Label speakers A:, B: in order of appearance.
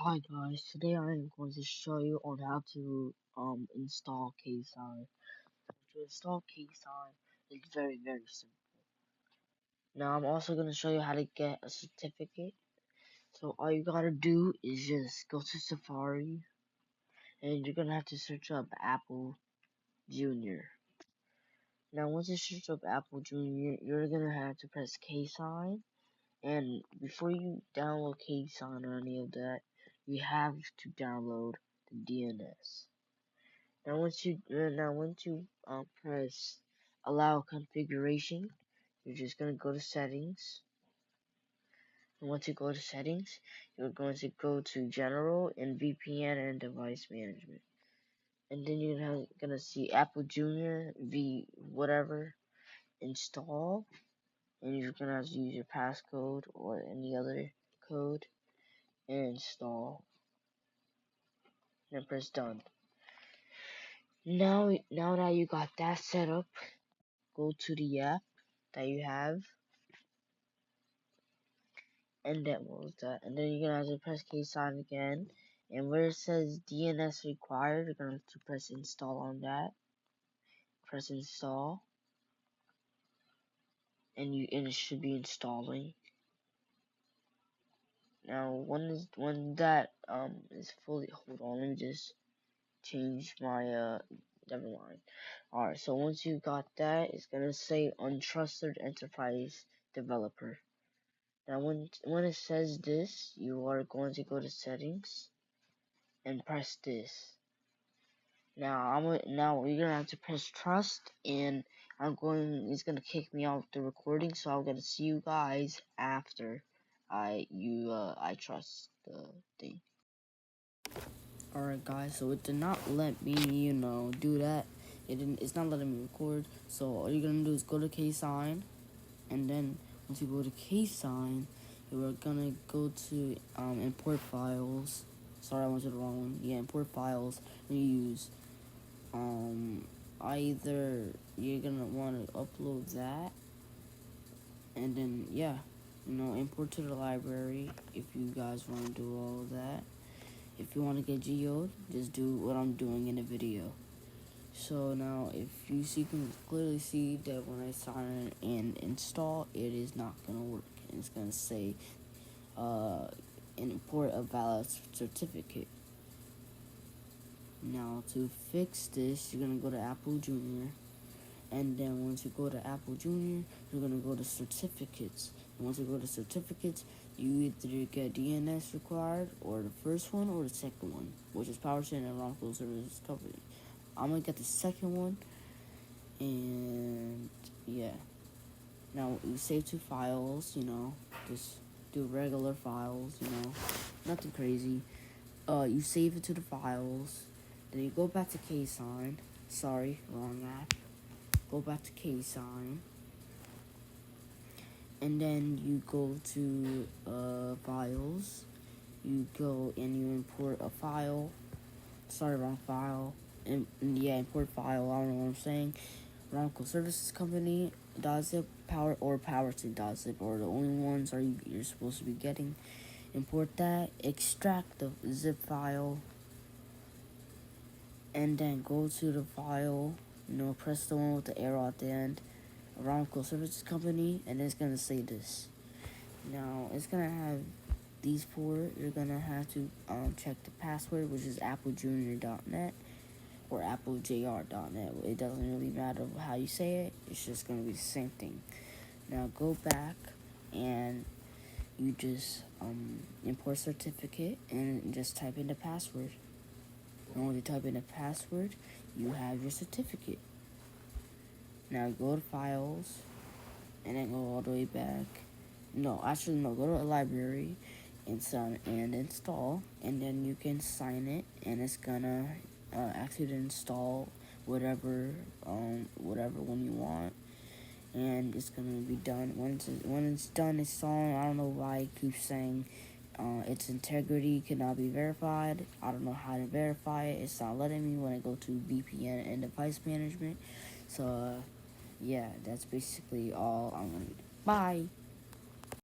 A: Hi guys, today I am going to show you on how to install Ksign. To install Ksign is very simple. Now I'm also going to show you how to get a certificate. So all you gotta do is just go to Safari and you're gonna have to search up Apple Junior. Now once you search up Apple Junior, you're gonna have to press Ksign, and before you download Ksign or any of that, you have to download the DNS. Now once you press allow configuration, you're just gonna go to settings. And once you go to settings, you're going to go to general and VPN and device management. And then you're gonna see Apple Junior V whatever install, and you're gonna have to use your passcode or any other code and install. And press done. Now that you got that set up, go to the app that you have. And then what was that? And then you're gonna have to press Ksign again. And where it says DNS required, you're gonna have to press install on that. Press install, and it should be installing. Now when that is fully, hold on, let me just change my never mind. Alright, so once you got that, it's gonna say untrusted enterprise developer. Now when it says this, you are going to go to settings and press this. Now you're gonna have to press trust, and it's gonna kick me off the recording, so I'm gonna see you guys after I trust the thing. Alright guys, so it did not let me, do that. It's not letting me record. So all you're gonna do is go to Ksign, and then once you go to Ksign, you are gonna go to import files. Sorry, I went to the wrong one. Yeah, import files, and you use either you're gonna want to upload that, and then import to the library if you guys want to do all of that. If you want to get geoed, just do what I'm doing in the video. So now if you can clearly see that when I sign and install, it is not gonna work, and it's gonna say import a valid certificate. Now to fix this, you're gonna go to Apple Junior, and then once you go to Apple Junior, you're gonna go to certificates. And once you go to certificates, you either get DNS required, or the first one, or the second one, which is PowerShell and Romco Services Company. I'm gonna get the second one, and yeah. Now you save to files, just do regular files, nothing crazy. You save it to the files, then you go back to Ksign. Sorry, wrong app. Go back to Ksign, and then you go to files. You go and you import a file. Sorry, wrong file. Import file. I don't know what I'm saying. Romco Services Company .zip, power or PowerShell.zip are the only ones you're supposed to be getting. Import that. Extract the zip file, and then go to the file. Press the one with the arrow at the end. Romco Services Company, and it's gonna say this. Now it's gonna have these four. You're gonna have to check the password, which is applejunior.net or applejr.net. It doesn't really matter how you say it. It's just gonna be the same thing. Now go back and you just import certificate and just type in the password. And when you type in the password, you have your certificate. Now go to files, and then go all the way back. No, go to a library and install, and then you can sign it, and it's gonna ask you to install whatever one you want, and it's gonna be done. When it's done installing, I don't know why it keeps saying its integrity cannot be verified. I don't know how to verify it. It's not letting me when I go to VPN and device management. So yeah, that's basically all I'm gonna do. Bye.